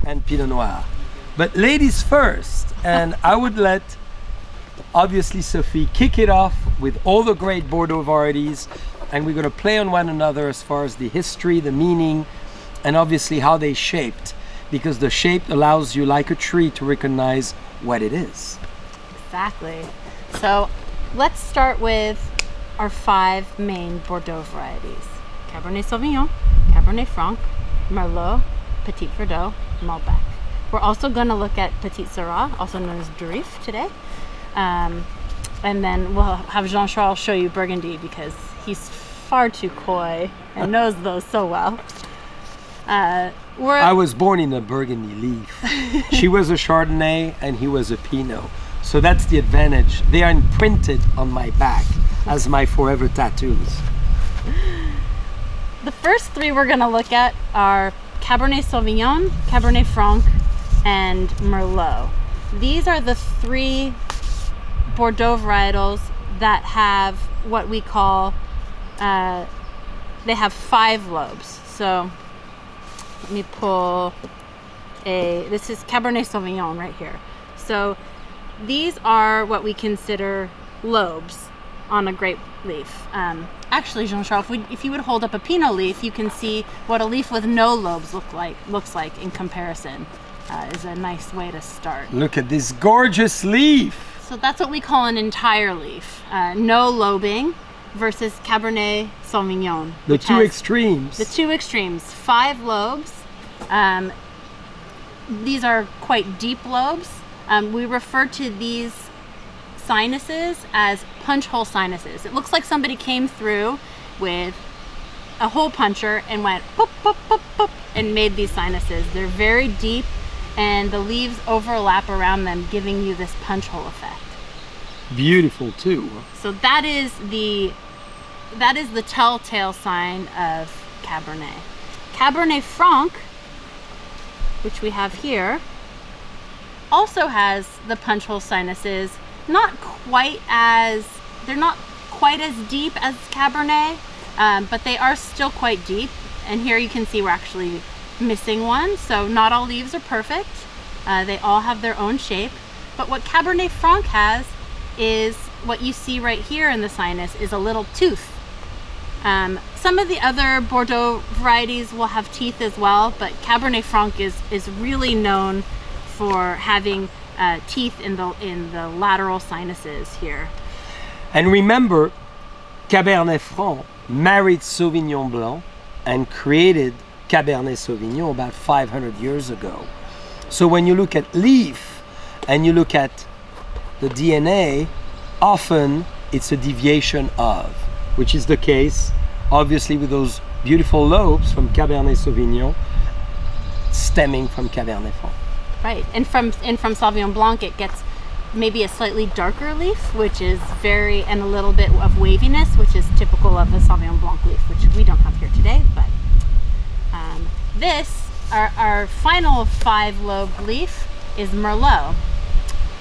and Pinot Noir. But ladies first, and I would let, obviously, Sophie kick it off with all the great Bordeaux varieties, and we're going to play on one another as far as the history, the meaning, and obviously how they shaped, because the shape allows you, like a tree, to recognize what it is. Exactly. So let's start with our 5 main Bordeaux varieties: Cabernet Sauvignon, Cabernet Franc, Merlot, Petite Verdot, Malbec. We're also going to look at Petite Syrah, also known as Durif, today. And then we'll have Jean-Charles show you Burgundy because he's far too coy and knows those so well. I was born in a Burgundy leaf. She was a Chardonnay and he was a Pinot. So that's the advantage. They are imprinted on my back as my forever tattoos. The first 3 we're going to look at are Cabernet Sauvignon, Cabernet Franc, and Merlot. These are the 3 Bordeaux varietals that have what we call, they have 5 lobes. So let me pull this is Cabernet Sauvignon right here. So these are what we consider lobes on a grape leaf. Actually, Jean-Charles, if you would hold up a Pinot leaf, you can see what a leaf with no lobes looks like in comparison. Is a nice way to start. Look at this gorgeous leaf. So that's what we call an entire leaf. No lobing versus Cabernet Sauvignon. The 2 extremes. The 2 extremes. 5 lobes. These are quite deep lobes. We refer to these sinuses as punch hole sinuses. It looks like somebody came through with a hole puncher and went boop, boop, boop, boop, and made these sinuses. They're very deep, and the leaves overlap around them, giving you this punch hole effect. Beautiful too. So that is the telltale sign of Cabernet. Cabernet Franc, which we have here, also has the punch hole sinuses. They're not quite as deep as Cabernet, but they are still quite deep. And here you can see we're actually missing one. So not all leaves are perfect. They all have their own shape. But what Cabernet Franc has is what you see right here in the sinus is a little tooth. Some of the other Bordeaux varieties will have teeth as well, but Cabernet Franc is really known for having teeth in the lateral sinuses here. And remember, Cabernet Franc married Sauvignon Blanc and created Cabernet Sauvignon about 500 years ago. So when you look at leaf and you look at the DNA, often it's a deviation of, which is the case obviously with those beautiful lobes from Cabernet Sauvignon stemming from Cabernet Franc. Right, and from Sauvignon Blanc it gets maybe a slightly darker leaf, which is and a little bit of waviness, which is typical of a Sauvignon Blanc leaf, which we don't have here today. But our final 5-lobe leaf is Merlot.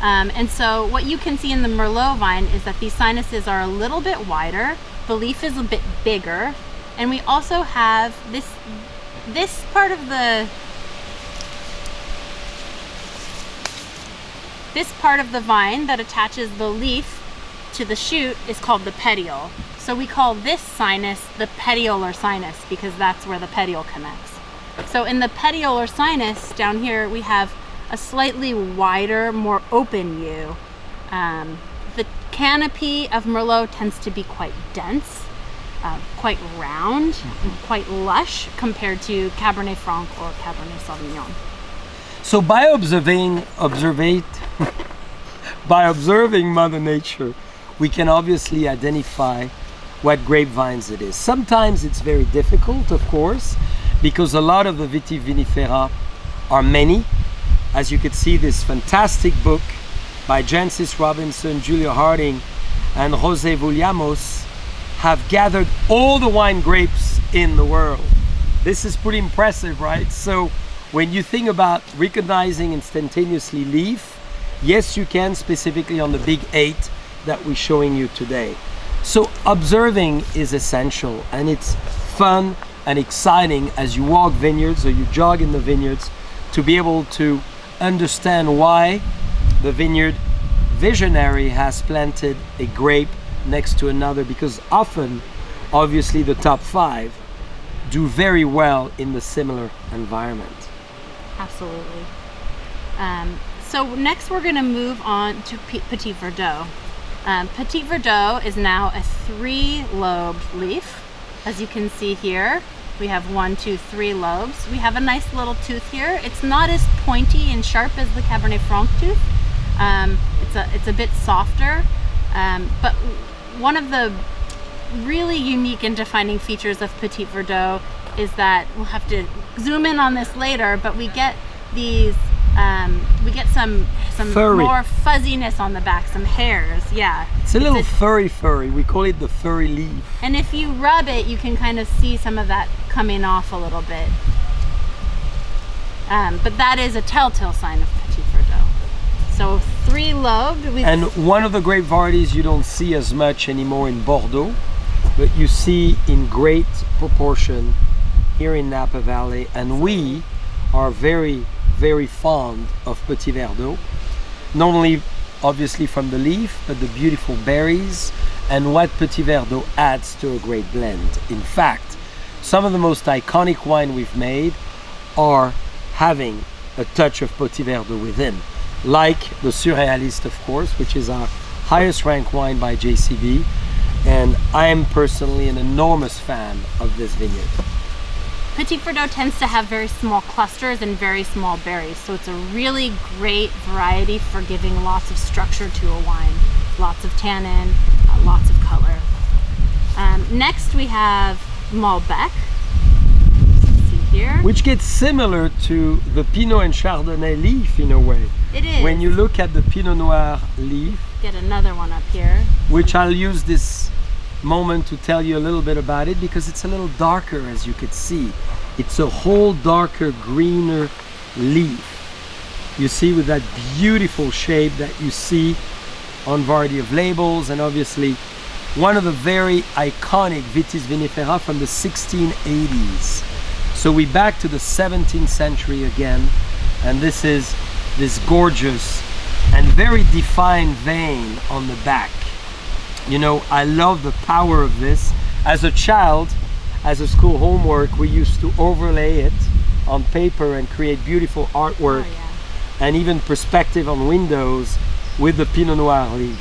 And so what you can see in the Merlot vine is that these sinuses are a little bit wider, the leaf is a bit bigger, and we also have this part of the vine that attaches the leaf to the shoot is called the petiole. So we call this sinus the petiolar sinus because that's where the petiole connects. So in the petiolar sinus down here we have a slightly wider, more open U. The canopy of Merlot tends to be quite dense, quite round, and quite lush compared to Cabernet Franc or Cabernet Sauvignon. So by observing Mother Nature, we can obviously identify what grapevines it is. Sometimes it's very difficult, of course, because a lot of the vitivinifera are many. As you could see, this fantastic book by Jancis Robinson, Julia Harding, and Jose Vullamos have gathered all the wine grapes in the world. This is pretty impressive, right? So when you think about recognizing instantaneously leaf, yes, you can, specifically on the big 8 that we're showing you today. So observing is essential, and it's fun and exciting as you walk vineyards or you jog in the vineyards to be able to understand why the vineyard visionary has planted a grape next to another, because often, obviously, the top 5 do very well in the similar environment. Absolutely. So next we're going to move on to Petit Verdot. Petit Verdot is now a 3-lobed leaf. As you can see here, we have 1, 2, 3 lobes. We have a nice little tooth here. It's not as pointy and sharp as the Cabernet Franc tooth. It's a bit softer, but one of the really unique and defining features of Petit Verdot is that, we'll have to zoom in on this later, but we get these, we get some furry. More fuzziness on the back, some hairs, yeah. It's a little furry. We call it the furry leaf. And if you rub it, you can kind of see some of that coming off a little bit. But that is a telltale sign of Petit Verdot. So 3-lobed. And one of the grape varieties you don't see as much anymore in Bordeaux, but you see in great proportion here in Napa Valley. And we are very, very fond of Petit Verdot. Not only obviously from the leaf, but the beautiful berries and what Petit Verdot adds to a great blend. In fact, some of the most iconic wine we've made are having a touch of Petit Verdot within. Like the Surrealiste, of course, which is our highest ranked wine by JCB. And I am personally an enormous fan of this vineyard. Petit Verdot tends to have very small clusters and very small berries, so it's a really great variety for giving lots of structure to a wine. Lots of tannin, lots of color. Next we have Malbec. Let's see here. Which gets similar to the Pinot and Chardonnay leaf in a way. It is. When you look at the Pinot Noir leaf. Get another one up here. Which I'll use this moment to tell you a little bit about it, because it's a little darker, as you could see. It's a whole darker, greener leaf. You see, with that beautiful shape that you see on variety of labels, and obviously one of the very iconic Vitis vinifera from the 1680s. So we back to the 17th century again, and this is this gorgeous and very defined vein on the back. You know, I love the power of this. As a child, as a school homework, we used to overlay it on paper and create beautiful artwork. Oh, yeah. And even perspective on windows with the Pinot Noir leaf.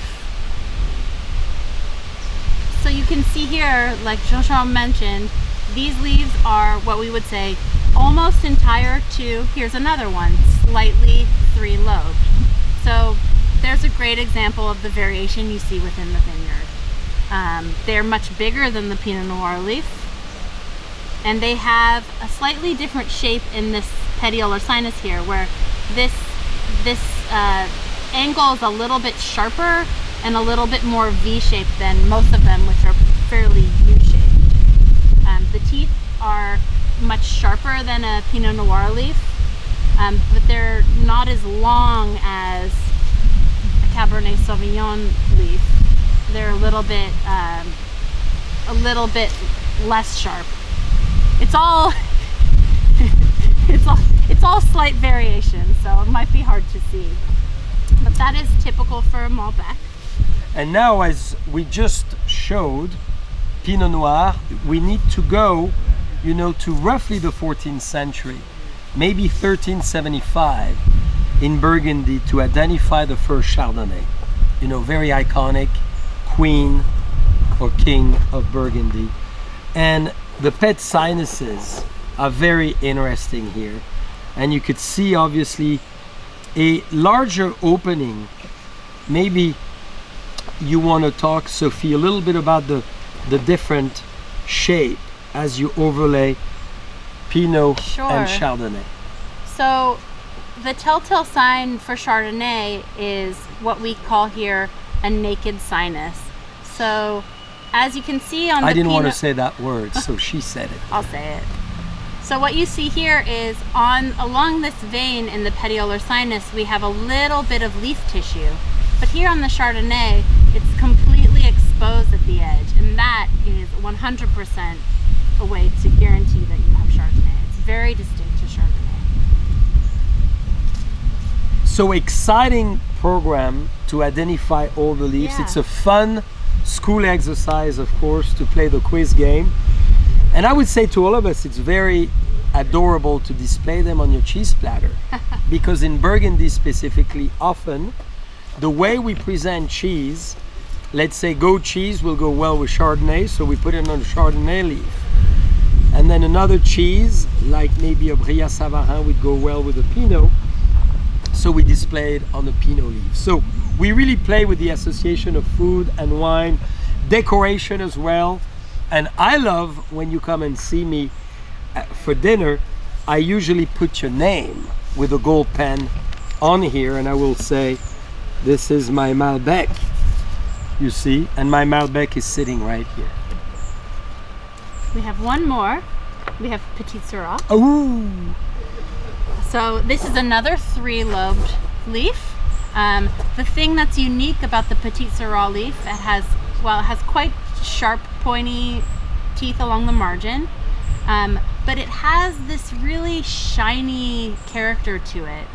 So you can see here, like Jean-Charles mentioned, these leaves are what we would say almost entire to, here's another one, slightly 3-lobed. So there's a great example of the variation you see within the vineyard. They're much bigger than the Pinot Noir leaf, and they have a slightly different shape in this petiolar sinus here, where this angle is a little bit sharper and a little bit more V-shaped than most of them, which are fairly U-shaped. The teeth are much sharper than a Pinot Noir leaf, but they're not as long as a Cabernet Sauvignon leaf. They're a little bit less sharp. It's all it's all slight variation, so it might be hard to see. But that is typical for Malbec. And now, as we just showed, Pinot Noir, we need to go, you know, to roughly the 14th century, maybe 1375 in Burgundy, to identify the first Chardonnay. You know, very iconic, Queen or King of Burgundy. And the pet sinuses are very interesting here. And you could see, obviously, a larger opening. Maybe you want to talk, Sophie, a little bit about the different shape as you overlay Pinot and Chardonnay. So the telltale sign for Chardonnay is what we call here a naked sinus. So as you can see on the I didn't Pinot, want to say that word, so she said it. I'll say it. So what you see here is along this vein in the petiolar sinus, we have a little bit of leaf tissue. But here on the Chardonnay, it's completely exposed at the edge. And that is 100% a way to guarantee that you have Chardonnay. It's very distinct to Chardonnay. So exciting program to identify all the leaves. Yeah. It's a fun school exercise, of course, to play the quiz game. And I would say to all of us, it's very adorable to display them on your cheese platter. Because in Burgundy specifically, often the way we present cheese, let's say goat cheese will go well with Chardonnay, so we put it on a Chardonnay leaf. And then another cheese, like maybe a Brillat Savarin, would go well with a Pinot, so we display it on the Pinot leaf. So we really play with the association of food and wine, decoration as well. And I love when you come and see me for dinner, I usually put your name with a gold pen on here, and I will say, this is my Malbec, you see, and my Malbec is sitting right here. We have one more. We have Petite Syrah. Oh, So this is another 3-lobed leaf. The thing that's unique about the Petite Syrah leaf, it has quite sharp, pointy teeth along the margin, but it has this really shiny character to it.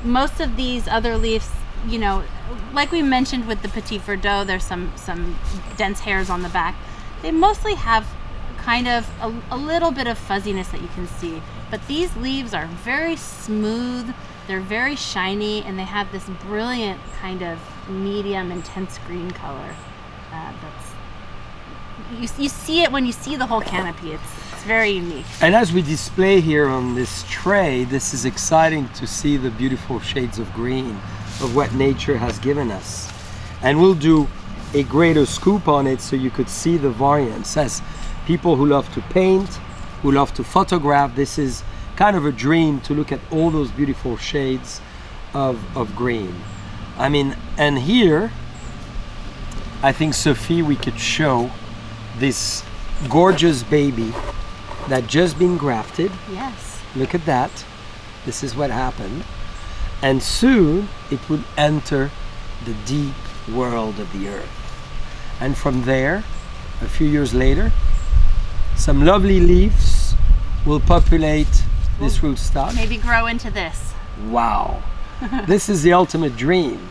Most of these other leaves, you know, like we mentioned with the Petit Verdot, there's some dense hairs on the back. They mostly have kind of a little bit of fuzziness that you can see, but these leaves are very smooth, they're very shiny, and they have this brilliant kind of medium intense green color. You see it when you see the whole canopy. It's very unique. and as we display here on this tray, this is exciting to see the beautiful shades of green of what nature has given us. And we'll do a greater scoop on it so you could see the variance. As people who love to paint, who love to photograph, this is kind of a dream to look at all those beautiful shades of green. I mean, and here, I think, Sophie, we could show this gorgeous baby that just been grafted. Yes. Look at that. This is what happened. And soon it would enter the deep world of the earth. And from there, a few years later, some lovely leaves will populate this rootstock. Maybe grow into this. Wow. This is the ultimate dream.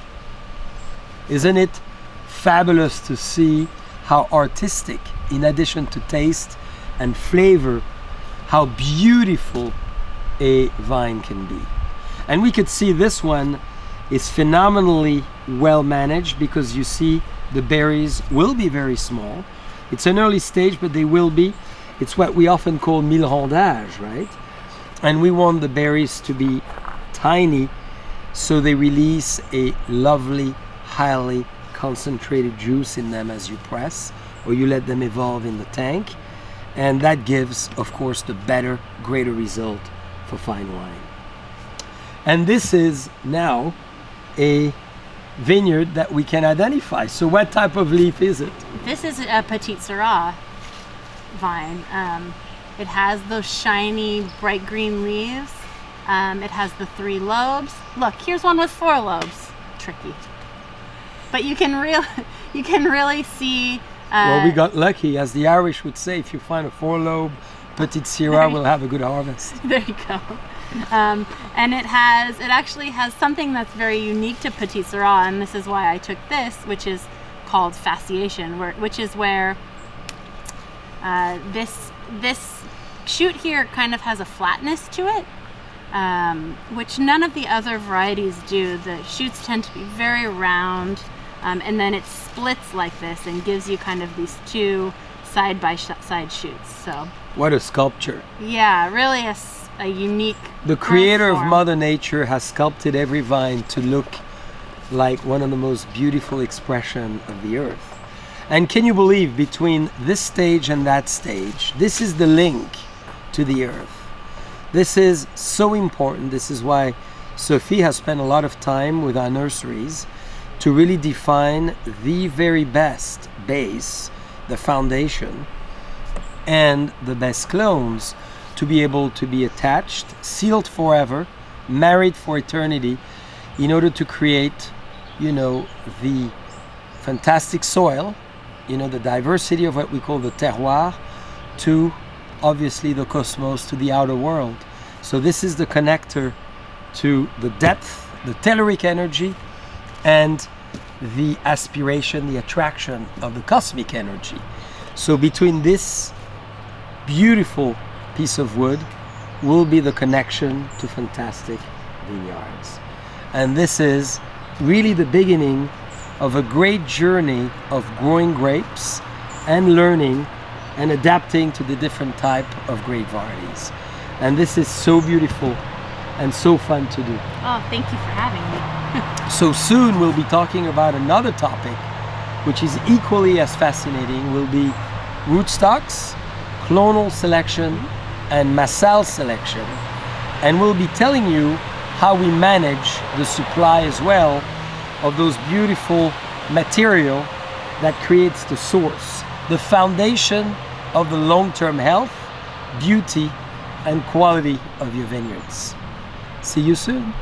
Isn't it fabulous to see how artistic, in addition to taste and flavor, how beautiful a vine can be. And we could see this one is phenomenally well managed, because you see the berries will be very small. It's an early stage, but they will be. It's what we often call mille rondage, right? And we want the berries to be tiny, so they release a lovely, highly concentrated juice in them as you press, or you let them evolve in the tank. And that gives, of course, the better, greater result for fine wine. And this is now a vineyard that we can identify. So what type of leaf is it? This is a Petite Syrah vine. It has those shiny, bright green leaves. It has the 3 lobes. Look, here's one with 4 lobes. Tricky. But you can really see. Well, we got lucky, as the Irish would say. If you find a 4-lobe Petite Syrah, we'll have a good harvest. There you go. And it actually has something that's very unique to Petite Syrah, and this is why I took this, which is called fasciation, which is where this shoot here kind of has a flatness to it, which none of the other varieties do. The shoots tend to be very round, and then it splits like this and gives you kind of these 2 side-by-side shoots. So what a sculpture. Yeah, really a unique. The creator of form. Mother Nature has sculpted every vine to look like one of the most beautiful expressions of the earth. And can you believe, between this stage and that stage, this is the link to the earth. This is so important. This is why Sophie has spent a lot of time with our nurseries to really define the very best base, the foundation, and the best clones to be able to be attached, sealed forever, married for eternity, in order to create, the fantastic soil, the diversity of what we call the terroir, to obviously the cosmos, to the outer world. So this is the connector to the depth the telluric energy, and the aspiration, the attraction of the cosmic energy. So between this beautiful piece of wood will be the connection to fantastic vineyards. And this is really the beginning of a great journey of growing grapes and learning and adapting to the different type of grape varieties. And this is so beautiful and so fun to do. Oh, thank you for having me. So soon we'll be talking about another topic which is equally as fascinating. Will be rootstocks, clonal selection, and Mussel selection. And we'll be telling you how we manage the supply as well of those beautiful material that creates the source, the foundation of the long-term health, beauty, and quality of your vineyards. See you soon.